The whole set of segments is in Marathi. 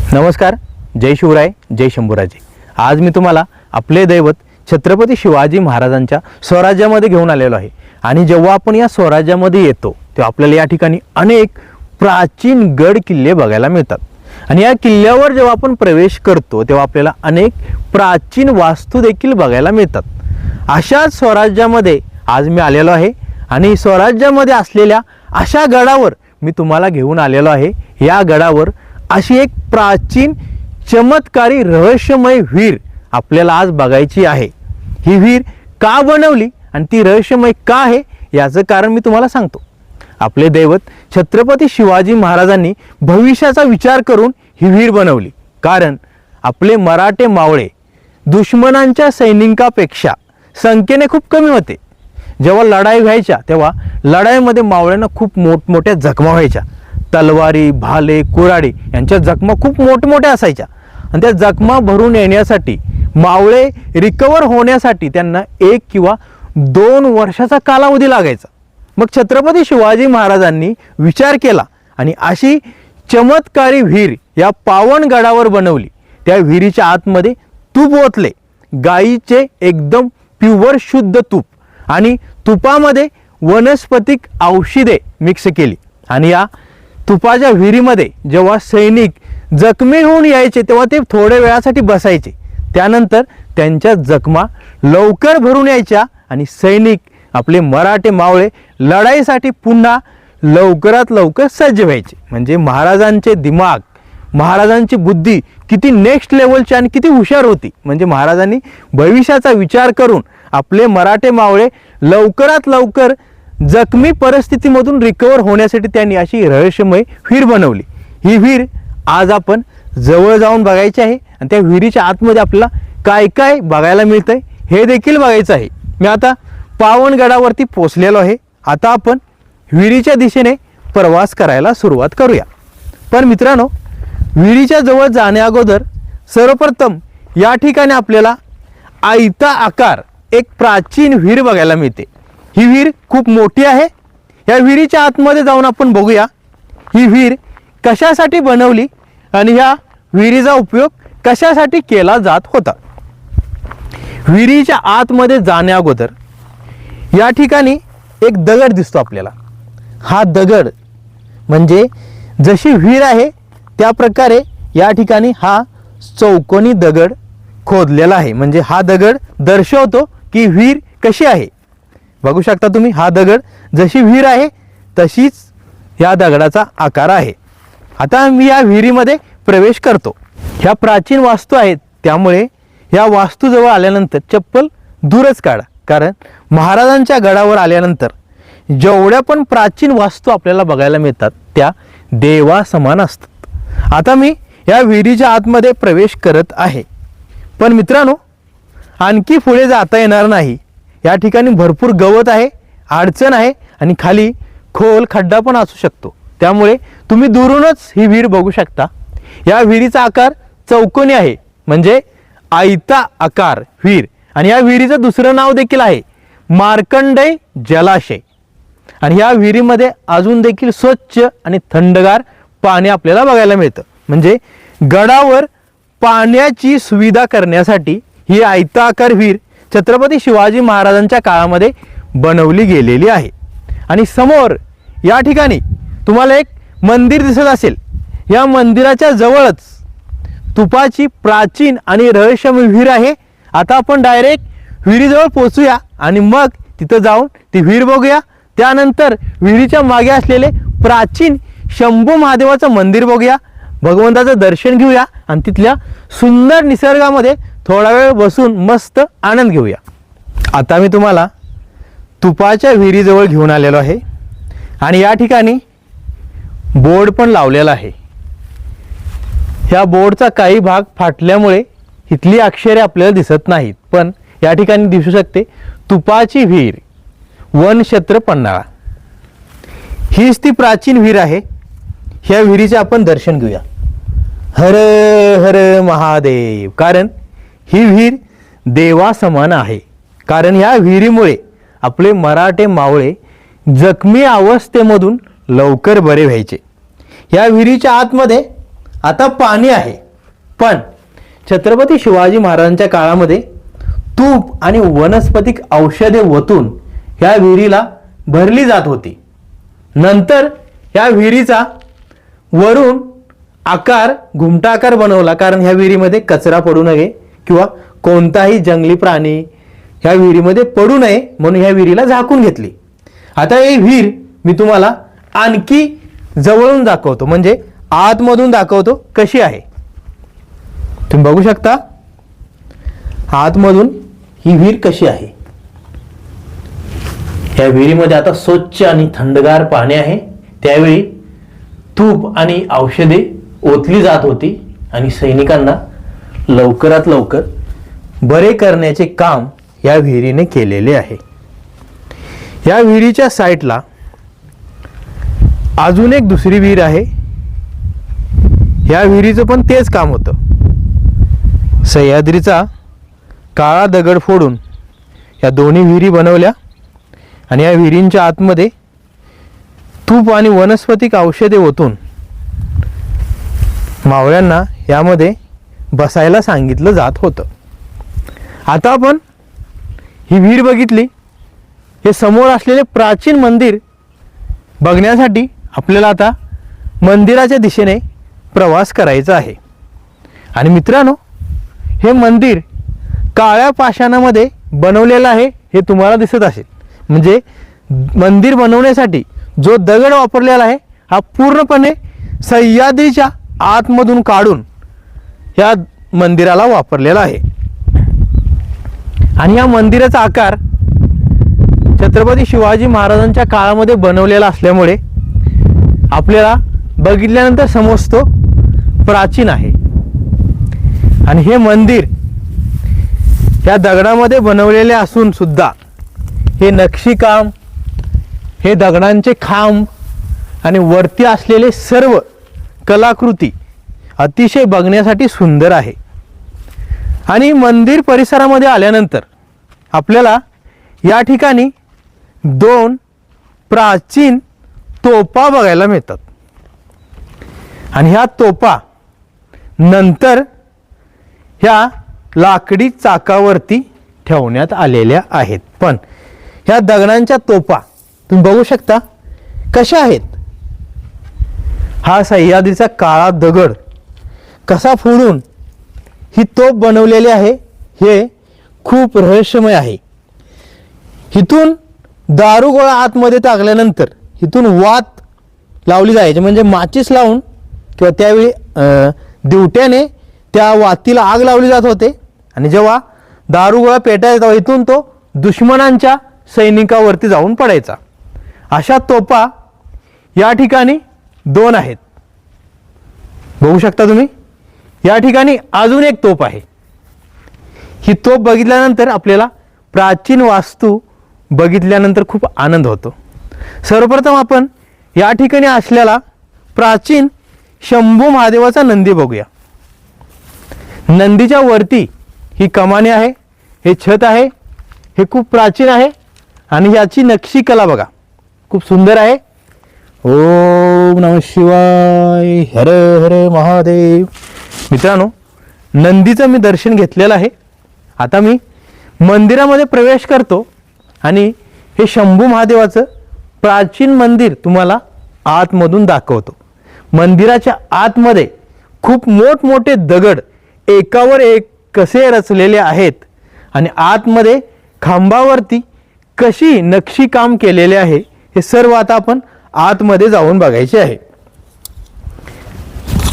नमस्कार, जय शिवराय, जय शंभूराजे। आज मी तुम्हाला आपले दैवत छत्रपती शिवाजी महाराजांच्या स्वराज्यामध्ये घेऊन आलेलो आहे। आणि जेव्हा आपण या स्वराज्यामध्ये येतो तेव्हा आपल्याला या ठिकाणी अनेक प्राचीन गड किल्ले बघायला मिळतात। आणि या किल्ल्यावर जेव्हा आपण प्रवेश करतो तेव्हा आपल्याला अनेक प्राचीन वास्तू देखील बघायला मिळतात। अशाच स्वराज्यामध्ये आज मी आलेलो आहे आणि स्वराज्यामध्ये असलेल्या अशा गडावर मी तुम्हाला घेऊन आलेलो आहे। या गडावर अशी एक प्राचीन चमत्कारी रहस्यमय विहीर आपल्याला आज बघायची आहे। ही विहीर का बनवली आणि ती रहस्यमय का आहे याचं कारण मी तुम्हाला सांगतो। आपले दैवत छत्रपती शिवाजी महाराजांनी भविष्याचा विचार करून ही विहीर बनवली। कारण आपले मराठे मावळे दुश्मनांच्या सैनिकांपेक्षा संख्येने खूप कमी होते। जेव्हा लढाई व्हायच्या तेव्हा लढाईमध्ये मावळ्यांना खूप मोठमोठ्या जखमा व्हायच्या। तलवारी, भाले, कुऱ्हाडी यांच्या जखमा खूप मोठमोठ्या असायच्या आणि त्या जखमा भरून येण्यासाठी मावळे रिकवर होण्यासाठी त्यांना 1 किंवा 2 वर्षाचा कालावधी लागायचा। मग छत्रपती शिवाजी महाराजांनी विचार केला आणि अशी चमत्कारी विहीर या पावनगडावर बनवली। त्या विहिरीच्या आतमध्ये तूप ओतले, गाईचे एकदम प्युअर शुद्ध तूप आणि तुपामध्ये वनस्पतिक औषधे मिक्स केली। आणि या तुपाच्या विहिरीमध्ये जेव्हा सैनिक जखमी होऊन यायचे तेव्हा ते थोड्या वेळासाठी बसायचे। त्यानंतर त्यांच्या जखमा लवकर भरून यायच्या आणि सैनिक आपले मराठे मावळे लढाईसाठी पुन्हा लवकरात लवकर सज्ज व्हायचे। म्हणजे महाराजांचे दिमाग, महाराजांची बुद्धी किती नेक्स्ट लेवलची आणि किती हुशार होती। म्हणजे महाराजांनी भविष्याचा विचार करून आपले मराठे मावळे लवकरात लवकर जखमी परिस्थितीमधून रिकवर होण्यासाठी त्यांनी अशी रहस्यमय विहीर बनवली। ही विहीर आज आपण जवळ जाऊन बघायची आहे आणि त्या विहिरीच्या आतमध्ये आपल्याला काय काय बघायला मिळतंय हे देखील बघायचं आहे। मी आता पावनगडावरती पोहोचलेलो आहे। आता आपण विहिरीच्या दिशेने प्रवास करायला सुरुवात करूया। पण मित्रांनो, विहिरीच्या जवळ जाण्या अगोदर सर्वप्रथम या ठिकाणी आपल्याला आयता आकार एक प्राचीन विहीर बघायला मिळते। ही विहीर खूप मोठी आहे। या विहिरीच्या आतमध्ये जाऊन आपण बघूया ही विहीर कशासाठी बनवली आणि या विहिरीचा उपयोग कशासाठी केला जात होता। विहिरीच्या आतमध्ये जाण्या अगोदर या ठिकाणी एक दगड दिसतो आपल्याला। हा दगड म्हणजे जशी विहीर आहे त्या प्रकारे या ठिकाणी हा चौकोनी दगड खोदलेला आहे। म्हणजे हा दगड दर्शवतो की विहीर कशी आहे। बघू शकता तुम्ही, हा दगड जशी विहीर आहे तशीच या दगडाचा आकार आहे। आता मी या विहिरीमध्ये प्रवेश करतो। ह्या प्राचीन वास्तू आहेत त्यामुळे या वास्तूजवळ आल्यानंतर चप्पल दूरच काढा। कारण महाराजांच्या गडावर आल्यानंतर जेवढ्या पण प्राचीन वास्तू आपल्याला बघायला मिळतात त्या देवा समान असतात। आता मी या विहिरीच्या आतमध्ये प्रवेश करत आहे। पण मित्रांनो, आणखी पुढे जाता येणार नाही। या ठिकाणी भरपूर गवत आहे, अडचण आहे आणि खाली खोल खड्डा पण असू शकतो। त्यामुळे तुम्ही दुरूनच ही विहीर बघू शकता। या विहिरीचा आकार चौकोनी आहे म्हणजे आयता आकार विहीर। आणि या विहिरीचं दुसरं नाव देखील आहे मार्कंडेय जलाशय। आणि या विहिरीमध्ये अजून देखील स्वच्छ आणि थंडगार पाणी आपल्याला बघायला मिळतं। म्हणजे गडावर पाण्याची सुविधा करण्यासाठी ही आयता आकार विहीर छत्रपती शिवाजी महाराजांच्या काळामध्ये बनवली गेलेली आहे। आणि समोर या ठिकाणी तुम्हाला एक मंदिर दिसत असेल। या मंदिराच्या जवळच तुपाची प्राचीन आणि रहस्यमय विहीर आहे। आता आपण डायरेक्ट विहिरीजवळ पोहोचूया आणि मग तिथं जाऊन ती विहीर बघूया। त्यानंतर विहिरीच्या मागे असलेले प्राचीन शंभू महादेवाचं मंदिर बघूया, भगवंताचं दर्शन घेऊया आणि तिथल्या सुंदर निसर्गामध्ये थोडा वेळ बसून मस्त आनंद घेऊया। आता मी तुम्हाला तुपाच्या विहिरीजवळ घेऊन आलेलो आहे आणि या ठिकाणी बोर्ड पण लावलेला आहे। ह्या बोर्डचा काही भाग फाटल्यामुळे इथली अक्षरे आपल्याला दिसत नाहीत, पण या ठिकाणी दिसू शकते तुपाची विहीर, वनक्षेत्र पन्हाळा। हीच ती प्राचीन विहीर आहे। ह्या विहिरीचे आपण दर्शन घेऊया। हर हर महादेव। कारण ही विहीर देवा समान आहे। कारण ह्या विहिरीमुळे आपले मराठे मावळे जखमी अवस्थेमधून लवकर बरे व्हायचे। या विहिरीच्या आतमध्ये आता पाणी आहे, पण छत्रपती शिवाजी महाराजांच्या काळामध्ये तूप आणि वनस्पतिक औषधे ओतून ह्या विहिरीला भरली जात होती. नंतर ह्या विहिरीचा वरून आकार घुमटा आकार बनवला, कारण ह्या विहिरीमध्ये कचरा पडू नये किंवा कोणताही जंगली प्राणी ह्या विहिरीमध्ये पडू नये म्हणून ह्या विहिरीला झाकून घेतली. आता ही विहीर मी तुम्हाला आणखी जवळून दाखवतो, म्हणजे आतमधून दाखवतो कशी आहे. तुम्ही बघू शकता आतमधून ही विहीर कशी आहे. या विहिरीमध्ये आता स्वच्छ आणि थंडगार पाणी आहे. त्यावेळी तूप आणि औषधे ओतली जात होती आणि सैनिकांना लवकरात लवकर बरे करण्याचे काम या विहिरीने केलेले आहे. या विहिरीच्या साईडला अजून एक दुसरी विहीर आहे. या विहिरीचं पण तेच काम होतं. सह्याद्रीचा काळा दगड फोडून या दोन्ही विहिरी बनवल्या आणि या विहिरींच्या आतमध्ये तूप आणि वनस्पतिक औषधे ओतून मावळ्यांना यामध्ये बसायला सांगितलं जात होतं. आता आपण ही विहीर बघितली. हे समोर असलेले प्राचीन मंदिर बघण्यासाठी आपल्याला आता मंदिराच्या दिशेने प्रवास करायचा आहे. आणि मित्रांनो, हे मंदिर काळ्या पाषाणामध्ये बनवलेलं आहे हे तुम्हाला दिसत असेल. म्हणजे मंदिर बनवण्यासाठी जो दगड वापरलेला आहे हा पूर्णपणे सह्याद्रीच्या आतमधून काढून या मंदिराला वापरलेला आहे. आणि या मंदिराचा आकार छत्रपती शिवाजी महाराजांच्या काळामध्ये बनवलेला असल्यामुळे आपल्याला बघितल्यानंतर समजतो प्राचीन आहे. आणि हे मंदिर या दगडामध्ये बनवलेले असून सुद्धा हे नक्षीकाम, हे दगडांचे खांब आणि वरती असलेले सर्व कलाकृती अतिशय बघण्यासाठी सुंदर आहे. आणि मंदिर परिसरामध्ये आल्यानंतर आपल्याला या ठिकाणी 2 प्राचीन तोफा बघायला मिळतात. आणि ह्या तोफा नंतर ह्या लाकडी चाकावरती ठेवण्यात आलेल्या आहेत. पण ह्या दगडांच्या तोफा तुम्ही बघू शकता कशा आहेत. हा सह्याद्रीचा काळा दगड कसा फोडून ही तोफ बनवलेली आहे हे खूप रहस्यमय आहे. इथून दारुगोळा आतमध्ये टाकल्यानंतर इथून वात लावली जायची, म्हणजे माचीस लावून किंवा त्यावेळी दिवट्याने त्या वातीला आग लावली जात होते. आणि जेव्हा दारुगोळा पेटायचा तेव्हा इथून तो दुश्मनांच्या सैनिकावरती जाऊन पडायचा. अशा तोफा या ठिकाणी 2 आहेत. बघू शकता तुम्ही. या ठिकाणी अजून एक तोफ आहे. ही तोफ बघितल्यानंतर आपल्याला प्राचीन वास्तू बघितल्यानंतर खूप आनंद होतो. सर्वप्रथम आपण या ठिकाणी असलेला प्राचीन शंभू महादेवाचा नंदी बघूया. नंदीच्या वरती ही कमानी आहे, हे छत आहे, हे खूप प्राचीन आहे. आणि याची नक्षी कला बघा, खूप सुंदर आहे. ओम नमः शिवाय, हर हर महादेव. मित्रांनो, नंदीचं मी दर्शन घेतलेलं आहे. आता मी मंदिरामध्ये प्रवेश करतो आणि हे शंभू महादेवाचं प्राचीन मंदिर तुम्हाला आतमधून दाखवतो. मंदिराच्या आतमध्ये खूप मोठमोठे दगड एकावर एक कसे रचलेले आहेत आणि आतमध्ये खांबावरती कशी नक्षीकाम केलेले आहे हे सर्व आता आपण आतमध्ये जाऊन बघायचे आहे.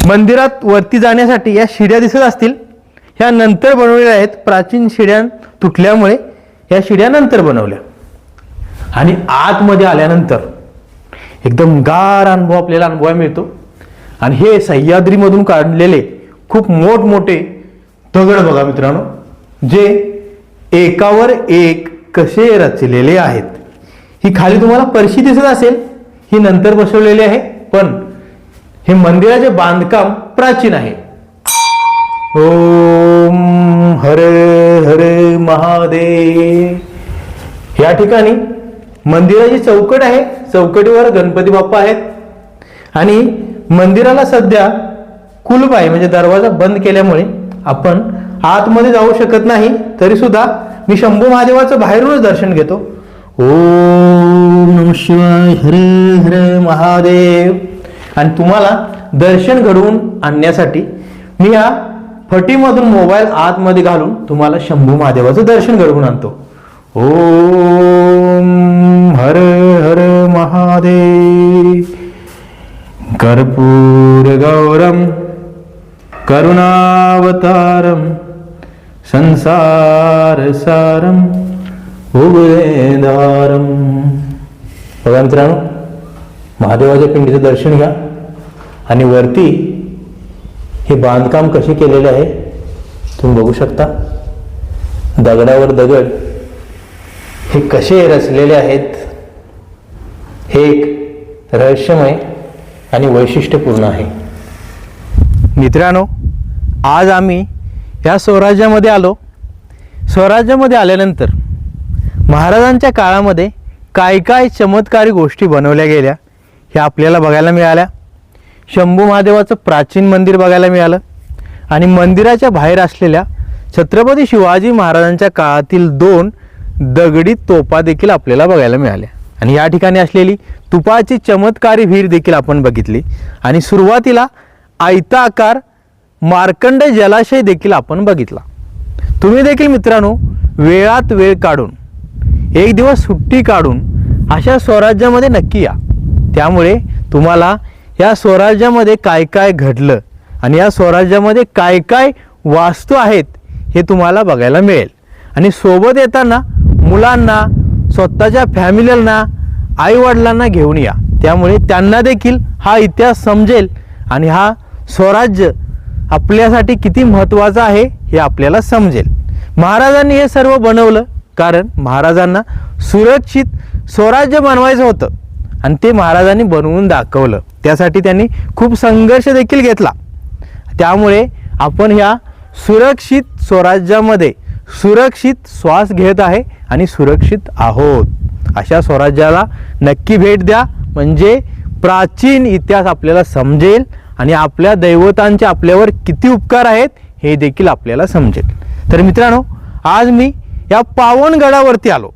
मंदिरात वरती जाण्यासाठी या शिड्या दिसत असतील, ह्या नंतर बनवलेल्या आहेत. प्राचीन शिड्या तुटल्यामुळे या शिड्या नंतर बनवल्या. आणि आतमध्ये आल्यानंतर एकदम गार अनुभव आपल्याला अनुभवायला मिळतो. आणि हे सह्याद्रीमधून काढलेले खूप मोठमोठे दगड बघा मित्रांनो, जे एकावर एक कसे रचलेले आहेत. ही खाली तुम्हाला परशी दिसत असेल, ही नंतर बसवलेली आहे, पण हे मंदिराचे बांधकाम प्राचीन आहे. ओम हर हर महादेव. या ठिकाणी मंदिराची चौकट आहे, चौकटीवर गणपती बाप्पा आहेत. आणि मंदिराला सध्या कुलूप आहे, म्हणजे दरवाजा बंद केल्यामुळे आपण आतमध्ये जाऊ शकत नाही. तरी सुद्धा मी शंभू महादेवाचं बाहेरूनच दर्शन घेतो. ओम नमः शिवाय, हरे हरे महादेव. आणि तुम्हाला दर्शन घडवून आणण्यासाठी मी या फटीमधून मोबाईल आतमध्ये घालून तुम्हाला शंभू महादेवाचं दर्शन घडवून आणतो. ओम हर हर महादेव. कर्पूर गौरम करुणावतारम संसार सारम उभयदारम. बघा मित्रांनो, महादेवाच्या पिंडीचं दर्शन घ्या. आणि वरती हे बांधकाम कसे केलेले आहे तुम्ही बघू शकता. दगडावर दगड हे कसे रचलेले आहेत, हे एक रहस्यमय आणि वैशिष्ट्यपूर्ण आहे. मित्रांनो, आज आम्ही या स्वराज्यामध्ये आलो. स्वराज्यामध्ये आल्यानंतर महाराजांच्या काळामध्ये काय काय चमत्कारी गोष्टी बनवल्या गेल्या हे आपल्याला बघायला मिळाल्या. शंभू महादेवाचं प्राचीन मंदिर बघायला मिळालं आणि मंदिराच्या बाहेर असलेल्या छत्रपती शिवाजी महाराजांच्या काळातील 2 दगडी तोफा देखील आपल्याला बघायला मिळाल्या. आणि या ठिकाणी असलेली तुपाची चमत्कारी विहीर देखील आपण बघितली. आणि सुरुवातीला आयताकार मार्कंड जलाशय देखील आपण बघितला. तुम्ही देखील मित्रांनो वेळात वेळ काढून, एक दिवस सुट्टी काढून अशा स्वराज्यामध्ये नक्की या. त्यामुळे तुम्हाला या स्वराज्यामध्ये काय काय घडलं आणि या स्वराज्यामध्ये काय काय वास्तू आहेत हे तुम्हाला बघायला मिळेल. आणि सोबत येताना मुलांना, स्वतःच्या फॅमिलीला, आईवडिलांना घेऊन या. त्यामुळे त्यांना देखील हा इतिहास समजेल आणि हा स्वराज्य आपल्यासाठी किती महत्त्वाचा आहे हे आपल्याला समजेल. महाराजांनी हे सर्व बनवलं कारण महाराजांना सुरक्षित स्वराज्य बनवायचं होतं आणि ते महाराजांनी बनवून दाखवलं. त्यासाठी त्यांनी खूप संघर्ष देखील घेतला. त्यामुळे आपण ह्या सुरक्षित स्वराज्यामध्ये सुरक्षित श्वास घेत आहे आणि सुरक्षित आहोत. अशा स्वराज्याला नक्की भेट द्या, म्हणजे प्राचीन इतिहास आपल्याला समजेल आणि आपल्या दैवतांचे आपल्यावर किती उपकार आहेत हे देखील आपल्याला समजेल. तर मित्रांनो, आज मी या पावनगडावरती आलो.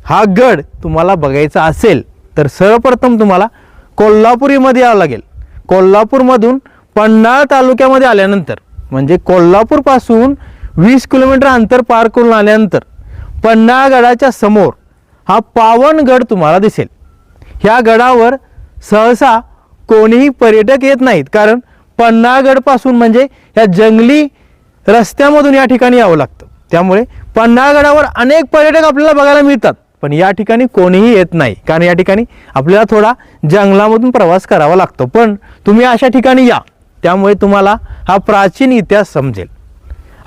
हा गड तुम्हाला बघायचा असेल तर सर्वप्रथम तुम्हाला कोल्हापुरीमध्ये यावं लागेल. कोल्हापूरमधून पन्हाळ तालुक्यामध्ये आल्यानंतर, म्हणजे कोल्हापूरपासून 20 किलोमीटर अंतर पार करून आल्यानंतर पन्हाळगडाच्या समोर हा पावनगड तुम्हाला दिसेल. ह्या गडावर सहसा कोणीही पर्यटक येत नाहीत, कारण पन्हाळगडपासून म्हणजे या जंगली रस्त्यामधून या ठिकाणी यावं लागतं. त्यामुळे पन्हाळगडावर अनेक पर्यटक आपल्याला बघायला मिळतात, पण या ठिकाणी कोणीही येत नाही, कारण या ठिकाणी आपल्याला थोडा जंगलामधून प्रवास करावा लागतो. पण तुम्ही अशा ठिकाणी या, त्यामुळे तुम्हाला हा प्राचीन इतिहास समजेल.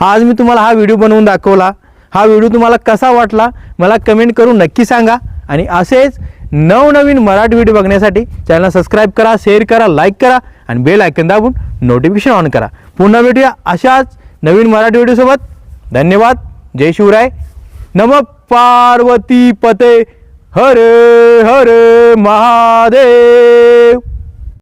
आज मी तुम्हाला हा व्हिडिओ बनवून दाखवला. हा व्हिडिओ तुम्हाला कसा वाटला मला कमेंट करून नक्की सांगा. आणि असेच नवनवीन मराठी व्हिडिओ बघण्यासाठी चॅनल सबस्क्राईब करा, शेअर करा, लाईक करा आणि बेल आयकॉन दाबून नोटिफिकेशन ऑन करा. पुन्हा भेटूया अशाच नवीन मराठी व्हिडिओसोबत. धन्यवाद. जय शिवराय. नमः पार्वती पते. हर हर महादेव.